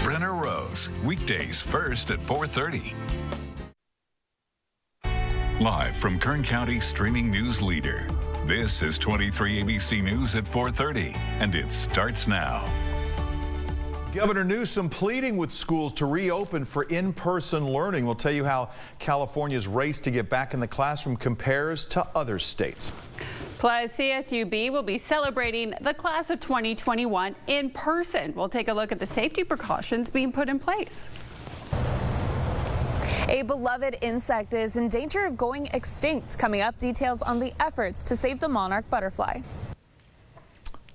Brenna Rose, weekdays first at 4:30. Live from Kern County's streaming news leader, this is 23ABC News at 4:30, and it starts now. Governor Newsom pleading with schools to reopen for in-person learning. We'll tell you how California's race to get back in the classroom compares to other states. Plus, CSUB will be celebrating the class of 2021 in person. We'll take a look at the safety precautions being put in place. A beloved insect is in danger of going extinct. Coming up, details on the efforts to save the monarch butterfly.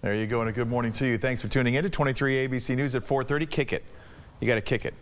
There you go, and a good morning to you. Thanks for tuning in to 23ABC News at 4:30. Kick it. You got to kick it.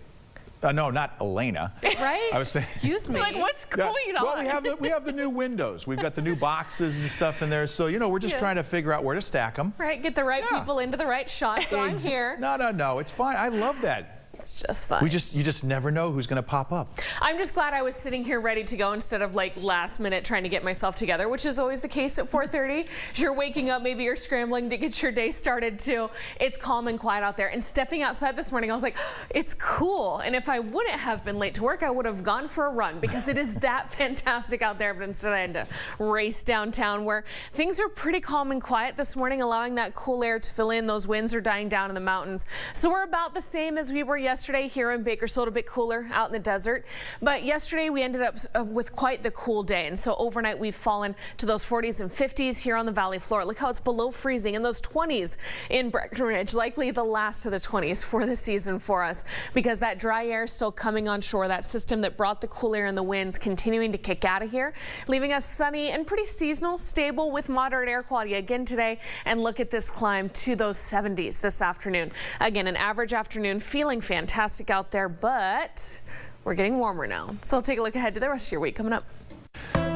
No, not Elaina. Right? I was saying, excuse me. Like, what's going on? Well, we have the new windows. We've got the new boxes and stuff in there. So, you know, we're just trying to figure out where to stack them. Right, get the right people into the right shot. So I'm here. No, it's fine. I love that. It's just fun. You just never know who's going to pop up. I'm just glad I was sitting here ready to go instead of like last minute trying to get myself together, which is always the case at 4:30. You're waking up, maybe you're scrambling to get your day started too. It's calm and quiet out there. And stepping outside this morning, I was like, it's cool. And if I wouldn't have been late to work, I would have gone for a run because it is that fantastic out there. But instead I had to race downtown where things are pretty calm and quiet this morning, allowing that cool air to fill in. Those winds are dying down in the mountains. So we're about the same as we were yesterday here in Bakersfield, a bit cooler out in the desert. But yesterday we ended up with quite the cool day. And so overnight we've fallen to those 40s and 50s here on the valley floor. Look how it's below freezing, and those 20s in Breckenridge, likely the last of the 20s for the season for us because that dry air is still coming on shore. That system that brought the cool air and the winds continuing to kick out of here, leaving us sunny and pretty seasonal, stable with moderate air quality again today. And look at this climb to those 70s this afternoon. Again, an average afternoon, feeling fantastic out there, but we're getting warmer now. So I'll take a look ahead to the rest of your week coming up.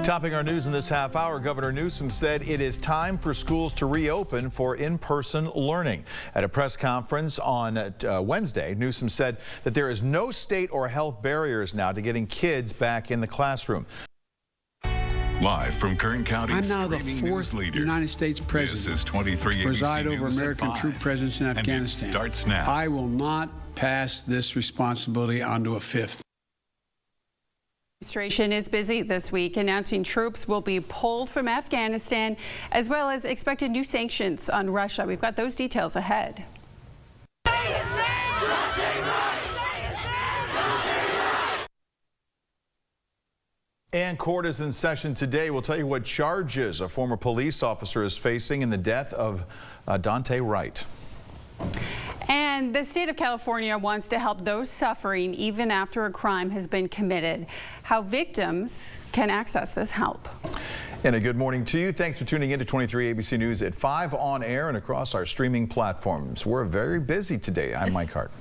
Topping our news in this half hour, Governor Newsom said it is time for schools to reopen for in-person learning. At a press conference on Wednesday, Newsom said that there is no state or health barriers now to getting kids back in the classroom. Live from Kern County's I'm now the fourth United States president to preside over American troop presence in Afghanistan. Starts now. I will not pass this responsibility on to a fifth. The administration is busy this week announcing troops will be pulled from Afghanistan, as well as expected new sanctions on Russia. We've got those details ahead. And court is in session today. We'll tell you what charges a former police officer is facing in the death of Dante Wright. And the state of California wants to help those suffering even after a crime has been committed. How victims can access this help. And a good morning to you. Thanks for tuning in to 23ABC News at 5 on air and across our streaming platforms. We're very busy today. I'm Mike Hart.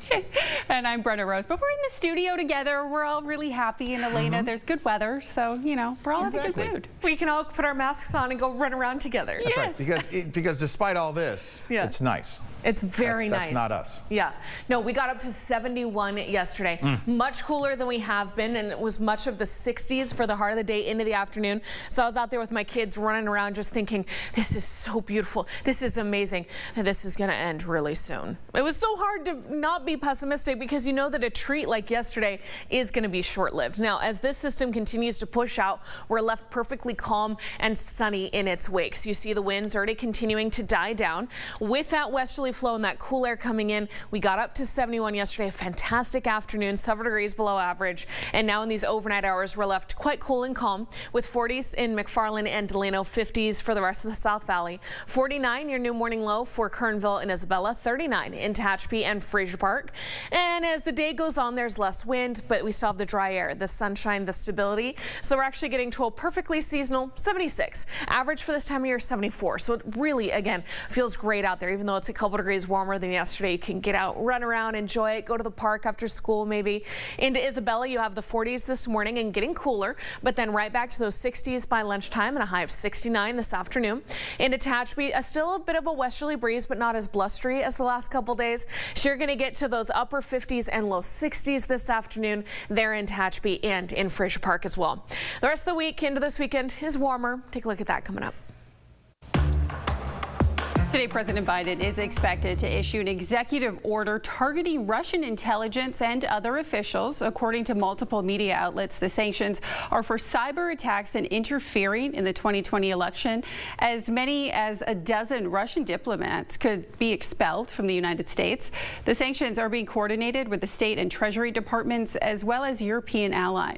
And I'm Brenna Rose. But we're in the studio together. We're all really happy. And Elaina, there's good weather. So, you know, we're all in a good mood. We can all put our masks on and go run around together. That's right. Because despite all this, it's nice. It's very nice. That's not us. Yeah. No, we got up to 71 yesterday. Much cooler than we have been, and it was much of the 60s for the heart of the day into the afternoon. So I was out there with my kids running around just thinking, this is so beautiful. This is amazing. And this is going to end really soon. It was so hard to not be pessimistic because you know that a treat like yesterday is going to be short-lived. Now, as this system continues to push out, we're left perfectly calm and sunny in its wake. So you see the winds already continuing to die down. With that westerly flow and that cool air coming in, we got up to 71 yesterday. A fantastic afternoon, several degrees below average. And now in these overnight hours, we're left quite cool and calm with 40s in McFarland and Delano, 50s for the rest of the South Valley. 49, your new morning low for Kernville and Isabella. 39 in Tehachapi and Fraser Park. And as the day goes on, there's less wind, but we still have the dry air, the sunshine, the stability. So we're actually getting to a perfectly seasonal 76. Average for this time of year, 74. So it really, again, feels great out there, even though it's a couple degrees warmer than yesterday. You can get out, run around, enjoy it, go to the park after school maybe. Into Isabella, you have the 40s this morning and getting cooler, but then right back to those 60s by lunchtime and a high of 69 this afternoon. Into Tehachapi, still a bit of a westerly breeze, but not as blustery as the last couple days. So you're going to get to those upper 50s and low 60s this afternoon there in Tehachapi and in Fraser Park as well. The rest of the week into this weekend is warmer. Take a look at that coming up. Today, President Biden is expected to issue an executive order targeting Russian intelligence and other officials. According to multiple media outlets, the sanctions are for cyber attacks and interfering in the 2020 election. As many as a dozen Russian diplomats could be expelled from the United States. The sanctions are being coordinated with the state and Treasury departments as well as European allies.